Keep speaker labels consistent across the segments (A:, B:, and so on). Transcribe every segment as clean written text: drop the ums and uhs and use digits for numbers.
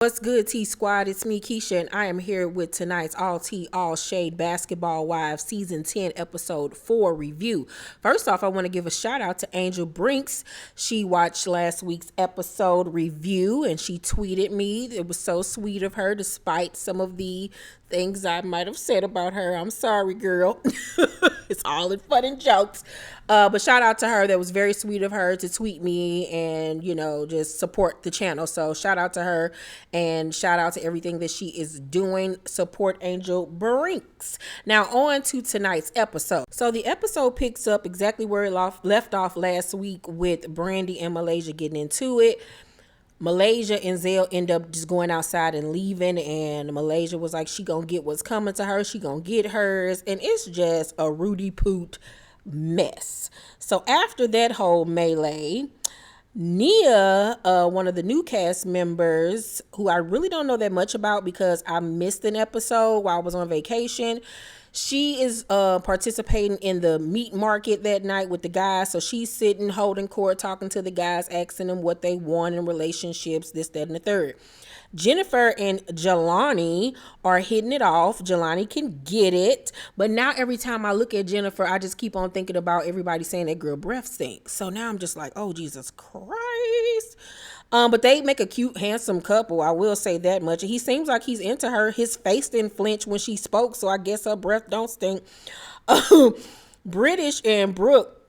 A: What's good, T Squad? It's me, Keisha, and I am here with tonight's All Tea, All Shade Basketball Wives Season 10, Episode 4 review. First off, I want to give a shout out to Angel Brinks. She watched last week's episode review and she tweeted me. It was so sweet of her, despite some of the things I might have said about her. I'm sorry, girl. It's all in fun and jokes. But shout out to her. That was very sweet of her to tweet me and, just support the channel. So shout out to her and shout out to everything that she is doing. Support Angel Brinks. Now on to tonight's episode. So the episode picks up exactly where it left off last week with Brandy and Malaysia getting into it. Malaysia and Zell end up just going outside and leaving, and Malaysia was like, she gonna get what's coming to her, she gonna get hers, and it's just a Rudy Poot mess. So after that whole melee, Nia, one of the new cast members, who I really don't know that much about because I missed an episode while I was on vacation, she is participating in the meat market that night with the guys. So she's sitting, holding court, talking to the guys, asking them what they want in relationships, this, that, and the third. Jennifer and Jelani are hitting it off. Jelani can get it. But now every time I look at Jennifer, I just keep on thinking about everybody saying that girl breath stinks. So now I'm just like, oh, Jesus Christ. But they make a cute, handsome couple. I will say that much. He seems like he's into her. His face didn't flinch when she spoke, so I guess her breath don't stink. Brittish and Brooke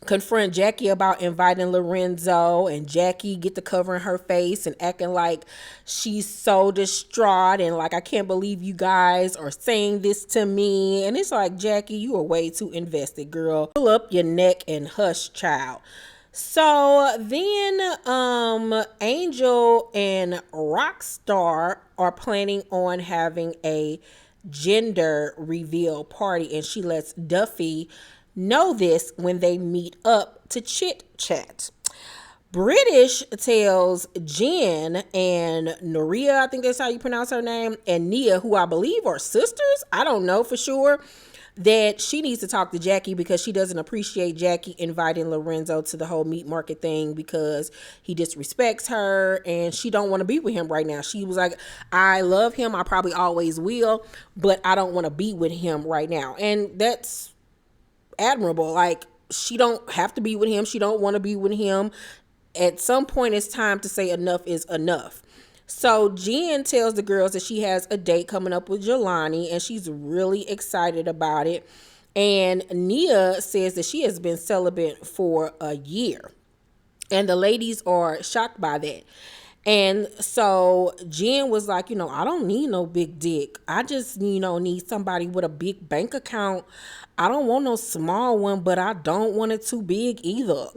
A: confront Jackie about inviting Lorenzo, and Jackie get to covering her face and acting like she's so distraught and like, I can't believe you guys are saying this to me. And it's like, Jackie, you are way too invested, girl. Pull up your neck and hush, child. So then Angel and Rockstar are planning on having a gender reveal party, and she lets Duffy know this when they meet up to chit chat. Brittish tells Jen and Noria, I think that's how you pronounce her name, and Nia, who I believe are sisters, I don't know for sure, that she needs to talk to Jackie because she doesn't appreciate Jackie inviting Lorenzo to the whole meat market thing because he disrespects her and she don't want to be with him right now. She was like, I love him, I probably always will, but I don't want to be with him right now. And that's admirable. Like, she don't have to be with him. She don't want to be with him. At some point, it's time to say enough is enough. So Jen tells the girls that she has a date coming up with Jelani and she's really excited about it. And Nia says that she has been celibate for a year. And the ladies are shocked by that. And so Jen was like, I don't need no big dick. I just, need somebody with a big bank account. I don't want no small one, but I don't want it too big either.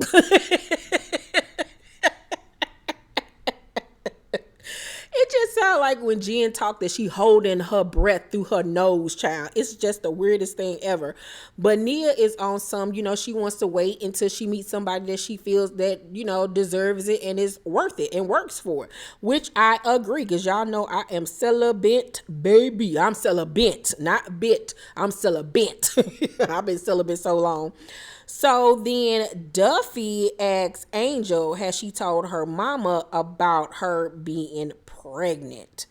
A: It just sounds like when Jen talked that she holding her breath through her nose, child. It's just the weirdest thing ever. But Nia is on some, she wants to wait until she meets somebody that she feels that, deserves it and is worth it and works for it. Which I agree, because y'all know I am celibate, baby. I'm celibate, not bit. I'm celibate. I've been celibate so long. So then Duffy asks Angel, has she told her mama about her being pregnant?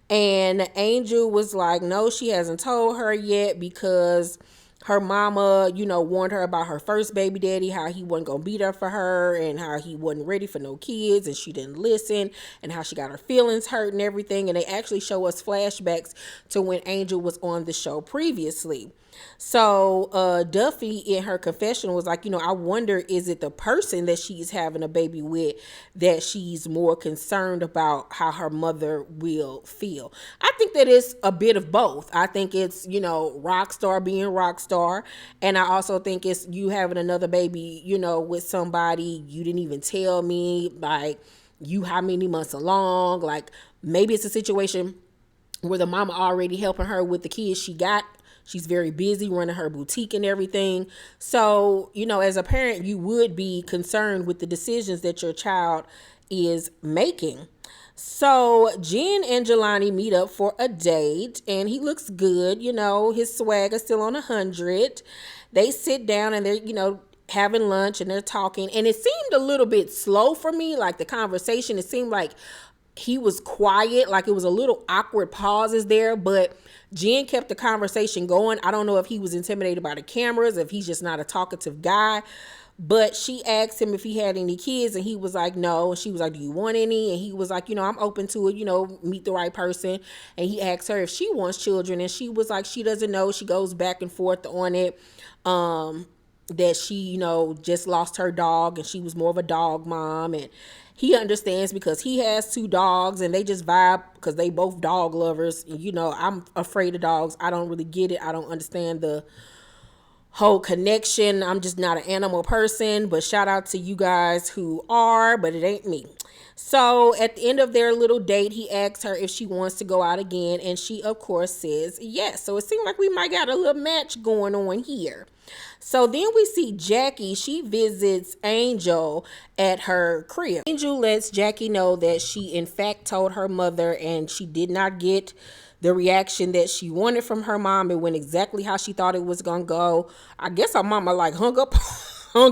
A: And Angel was like, no, she hasn't told her yet because her mama, warned her about her first baby daddy, how he wasn't going to be there for her and how he wasn't ready for no kids and she didn't listen and how she got her feelings hurt and everything. And they actually show us flashbacks to when Angel was on the show previously. So Duffy in her confession was like, I wonder, is it the person that she's having a baby with that she's more concerned about how her mother will feel? I think that it's a bit of both. I think it's, Rockstar being Rockstar. And I also think it's you having another baby, with somebody you didn't even tell me, like, you how many months along. Like, maybe it's a situation where the mama already helping her with the kids she got. She's very busy running her boutique and everything. So, as a parent, you would be concerned with the decisions that your child is making. So Jen and Jelani meet up for a date and he looks good. His swag is still on 100. They sit down and they're, having lunch and they're talking. And it seemed a little bit slow for me, like the conversation. It seemed like he was quiet, like it was a little awkward pauses there, but Jen kept the conversation going. I don't know if he was intimidated by the cameras, if he's just not a talkative guy. But she asked him if he had any kids, and he was like, no. And she was like, do you want any? And he was like, I'm open to it, meet the right person. And he asked her if she wants children, and she was like, she doesn't know. She goes back and forth on it. That she, just lost her dog, and she was more of a dog mom. And he understands because he has 2 dogs, and they just vibe because they both dog lovers. And, I'm afraid of dogs. I don't really get it. I don't understand the whole connection. I'm just not an animal person, but shout out to you guys who are, but it ain't me. So at the end of their little date, he asks her if she wants to go out again, and she of course says yes. So it seemed like we might got a little match going on here. So then we see Jackie. She visits Angel at her crib. Angel lets Jackie know that she in fact told her mother, and she did not get the reaction that she wanted from her mom. It went exactly how she thought it was gonna go. I guess her mama hung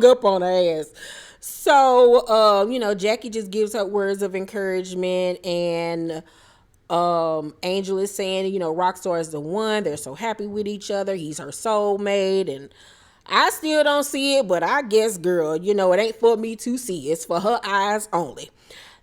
A: up on her ass. So Jackie just gives her words of encouragement, and Angel is saying, Rockstar is the one. They're so happy with each other. He's her soulmate, and I still don't see it, but I guess, girl, it ain't for me to see. It's for her eyes only.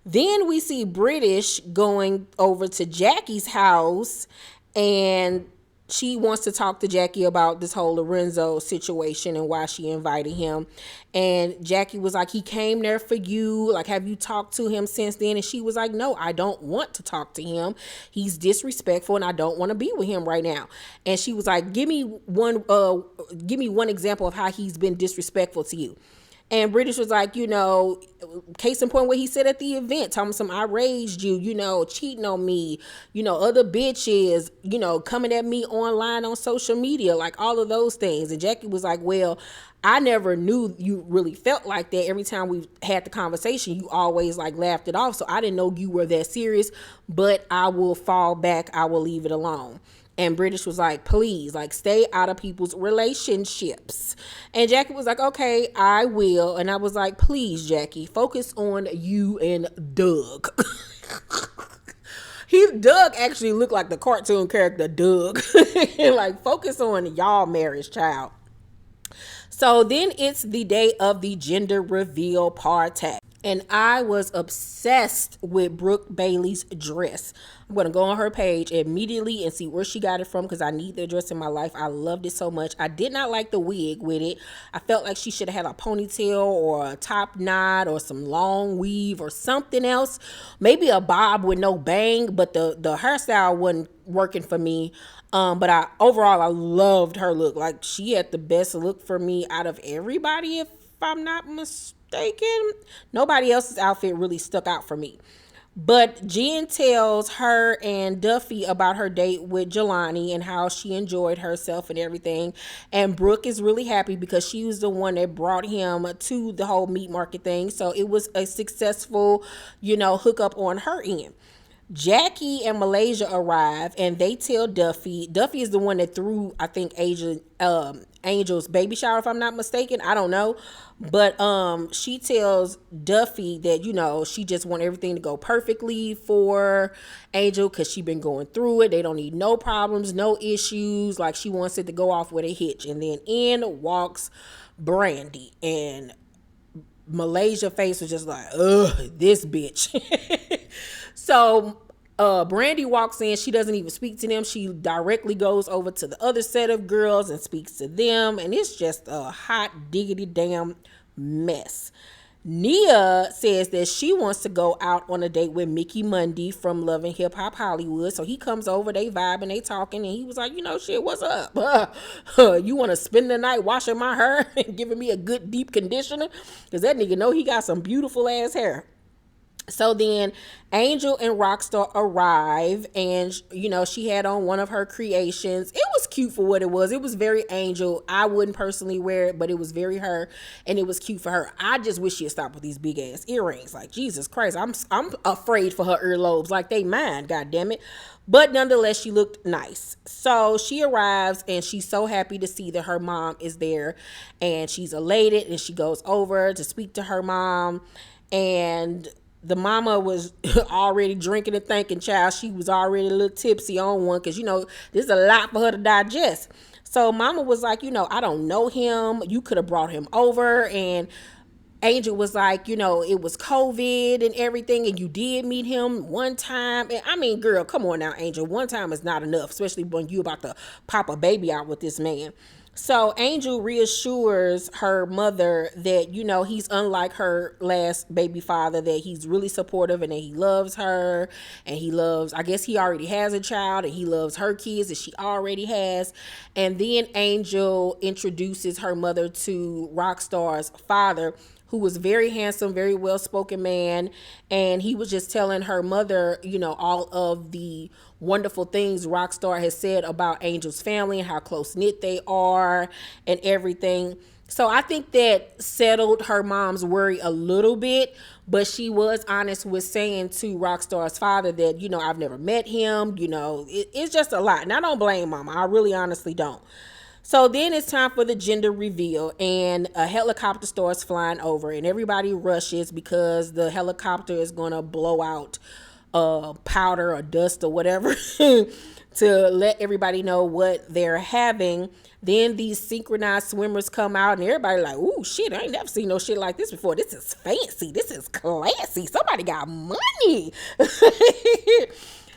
A: Then we see Brittish going over to Jackie's house, and she wants to talk to Jackie about this whole Lorenzo situation and why she invited him. And Jackie was like, he came there for you. Like, have you talked to him since then? And she was like, no, I don't want to talk to him. He's disrespectful, and I don't want to be with him right now. And she was like, give me one example of how he's been disrespectful to you. And Brittish was like, case in point what he said at the event, telling some I raised you, cheating on me, other bitches, coming at me online on social media, like all of those things. And Jackie was like, well, I never knew you really felt like that. Every time we had the conversation, you always laughed it off. So I didn't know you were that serious, but I will fall back. I will leave it alone. And Brittish was like, please, stay out of people's relationships. And Jackie was like, okay, I will. And I was like, please, Jackie, focus on you and Doug. Doug actually looked like the cartoon character Doug. Focus on y'all marriage, child. So then it's the day of the gender reveal party. And I was obsessed with Brooke Bailey's dress. I'm going to go on her page immediately and see where she got it from, because I need the dress in my life. I loved it so much. I did not like the wig with it. I felt like she should have had a ponytail or a top knot or some long weave or something else. Maybe a bob with no bang, but the hairstyle wasn't working for me. But overall, I loved her look. She had the best look for me out of everybody, if I'm not mistaken. Nobody else's outfit really stuck out for me. But Jen tells her and Duffy about her date with Jelani and how she enjoyed herself and everything. And Brooke is really happy because she was the one that brought him to the whole meat market thing. So it was a successful, hookup on her end. Jackie and Malaysia arrive, and they tell Duffy. Duffy is the one that threw, I think, Angel's baby shower, if I'm not mistaken. I don't know. But she tells Duffy that, she just want everything to go perfectly for Angel because she been going through it. They don't need no problems, no issues. She wants it to go off with a hitch. And then in walks Brandy, and Malaysia face was just like, ugh, this bitch. So Brandy walks in. She doesn't even speak to them. She directly goes over to the other set of girls and speaks to them. And it's just a hot diggity damn mess. Nia says that she wants to go out on a date with Mickey Mundy from Love and Hip Hop Hollywood. So he comes over, they vibing, they talking, and he was like, shit, what's up? You want to spend the night washing my hair and giving me a good deep conditioner? Because that nigga know he got some beautiful ass hair. So then Angel and Rockstar arrive, and she had on one of her creations. It was cute for what it was. It was very Angel. I wouldn't personally wear it, but it was very her, and it was cute for her. I just wish she'd stop with these big ass earrings. Jesus Christ, I'm afraid for her earlobes. They mine, god damn it. But nonetheless, she looked nice. So she arrives, and she's so happy to see that her mom is there, and she's elated, and she goes over to speak to her mom. And the mama was already drinking and thinking, child, she was already a little tipsy on one, because, this is a lot for her to digest. So mama was like, I don't know him. You could have brought him over. And Angel was like, it was COVID and everything, and you did meet him one time. And I mean, girl, come on now, Angel. One time is not enough, especially when you about to pop a baby out with this man. So Angel reassures her mother that, he's unlike her last baby father, that he's really supportive and that he loves her, and he loves, I guess he already has a child, and he loves her kids that she already has. And then Angel introduces her mother to Rockstar's father, who was very handsome, very well-spoken man. And he was just telling her mother, all of the wonderful things Rockstar has said about Angel's family and how close-knit they are and everything. So I think that settled her mom's worry a little bit, but she was honest with saying to Rockstar's father that, I've never met him, it's just a lot. And I don't blame mama. I really honestly don't. So then it's time for the gender reveal, and a helicopter starts flying over, and everybody rushes because the helicopter is going to blow out powder or dust or whatever to let everybody know what they're having. Then these synchronized swimmers come out, and everybody like, ooh, shit, I ain't never seen no shit like this before. This is fancy. This is classy. Somebody got money.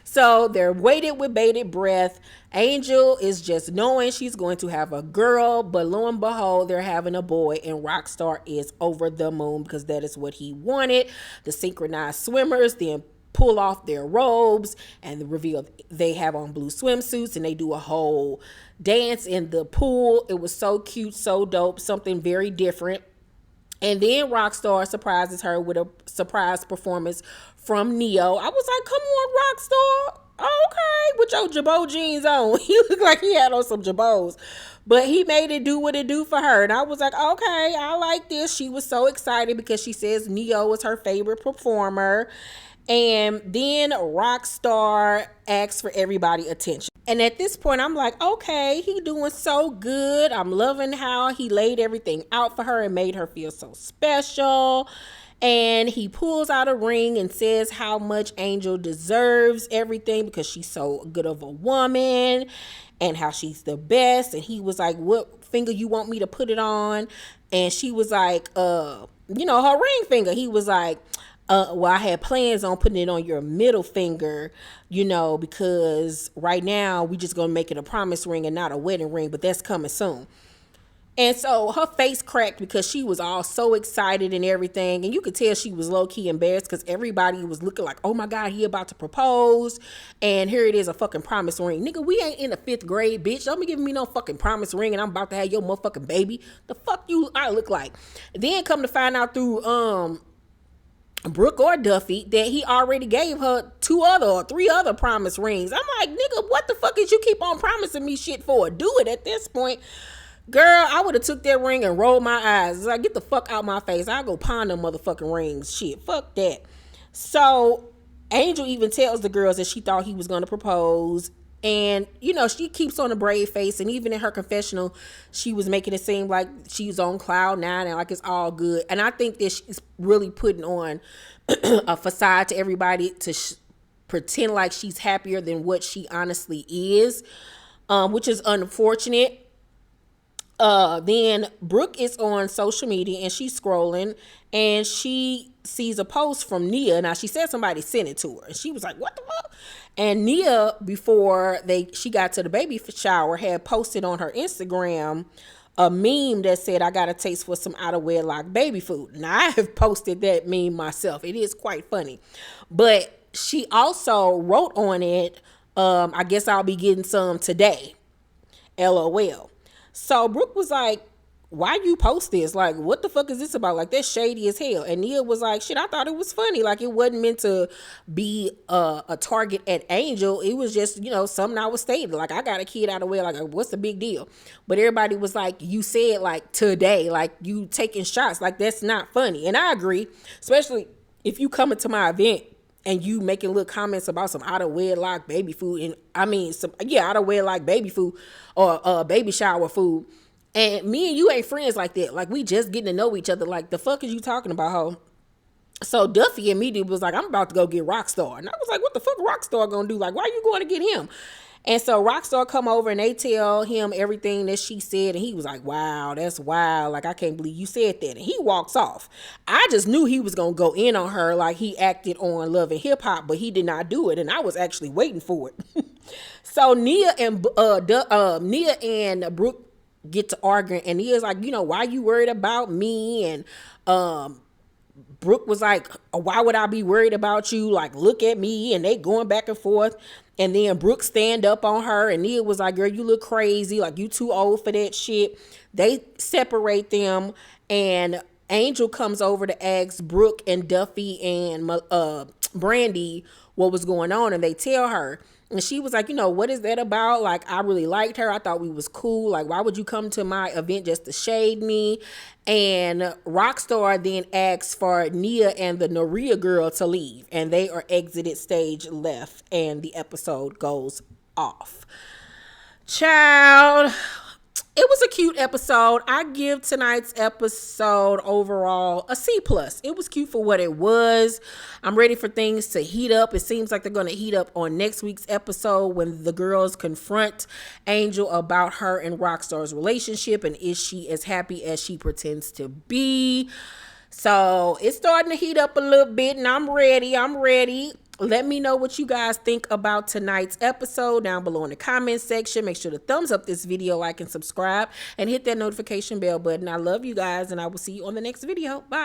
A: So they're waited with bated breath. Angel is just knowing she's going to have a girl, but lo and behold, they're having a boy, and Rockstar is over the moon because that is what he wanted. The synchronized swimmers then pull off their robes and reveal they have on blue swimsuits, and they do a whole dance in the pool. It was so cute, so dope, something very different. And then Rockstar surprises her with a surprise performance from Neo. I was like, come on, Rockstar. Okay, with your Jabot jeans on. He looked like he had on some Jabots. But he made it do what it do for her. And I was like, okay, I like this. She was so excited because she says Neo is her favorite performer. And then Rockstar asks for everybody's attention. And at this point, I'm like, okay, he doing so good. I'm loving how he laid everything out for her and made her feel so special. And he pulls out a ring and says how much Angel deserves everything because she's so good of a woman and how she's the best. And he was like, what finger you want me to put it on? And she was like, her ring finger. He was like, well, I had plans on putting it on your middle finger, because right now we just gonna make it a promise ring and not a wedding ring, but that's coming soon. And so her face cracked because she was all so excited and everything. And you could tell she was low-key embarrassed because everybody was looking like, oh my God, he about to propose. And here it is, a fucking promise ring. Nigga, we ain't in the 5th grade, bitch. Don't be giving me no fucking promise ring and I'm about to have your motherfucking baby. The fuck I look like. Then come to find out through Brooke or Duffy that he already gave her 2 other or 3 other promise rings. I'm like, nigga, what the fuck is you keep on promising me shit for? Do it at this point. Girl, I would have took that ring and rolled my eyes. It's like, get the fuck out my face. I'll go pawn them motherfucking rings. Shit, fuck that. So Angel even tells the girls that she thought he was going to propose. And, she keeps on a brave face. And even in her confessional, she was making it seem like she's on cloud 9 and like it's all good. And I think that she's really putting on a facade to everybody to pretend like she's happier than what she honestly is, which is unfortunate. Then Brooke is on social media and she's scrolling and she sees a post from Nia. Now she said somebody sent it to her and she was like, what the fuck? And Nia, before she got to the baby shower, had posted on her Instagram a meme that said, I got a taste for some out of wedlock baby food. Now I have posted that meme myself. It is quite funny, but she also wrote on it, I guess I'll be getting some today. LOL. So Brooke was like, why you post this? Like, what the fuck is this about? Like, that's shady as hell. And Nia was like, shit, I thought it was funny. Like, it wasn't meant to be a target at Angel. It was just, something I was stating. Like, I got a kid out of the way. Like, what's the big deal? But everybody was like, you said, like, today. Like, you taking shots. Like, that's not funny. And I agree. Especially if you come into my event and you making little comments about some out of wedlock baby food. And out of wedlock baby food or baby shower food. And me and you ain't friends like that. Like, we just getting to know each other. Like, the fuck is you talking about, ho? So Duffy immediately was like, I'm about to go get Rockstar. And I was like, what the fuck Rockstar gonna do? Like, why are you going to get him? And so Rockstar come over and they tell him everything that she said. And he was like, wow, that's wild. Like, I can't believe you said that. And he walks off. I just knew he was going to go in on her like he acted on Love and Hip Hop, but he did not do it. And I was actually waiting for it. So Nia and Brooke get to arguing. And Nia's like, why you worried about me? And Brooke was like, why would I be worried about you? Like, look at me. And they going back and forth. And then Brooke stand up on her. And Nia was like, girl, you look crazy. Like, you too old for that shit. They separate them. And Angel comes over to ask Brooke and Duffy and Brandy what was going on. And they tell her. And she was like, what is that about? Like, I really liked her. I thought we was cool. Like, why would you come to my event just to shade me? And Rockstar then asks for Nia and the Noria girl to leave. And they are exited stage left. And the episode goes off. Child, it was a cute episode. I give tonight's episode overall a C+. It was cute for what it was. I'm ready for things to heat up. It seems like they're going to heat up on next week's episode when the girls confront Angel about her and Rockstar's relationship and is she as happy as she pretends to be. So it's starting to heat up a little bit and I'm ready. Let me know what you guys think about tonight's episode down below in the comment section. Make sure to thumbs up this video, like, and subscribe, and hit that notification bell button. I love you guys, and I will see you on the next video. Bye.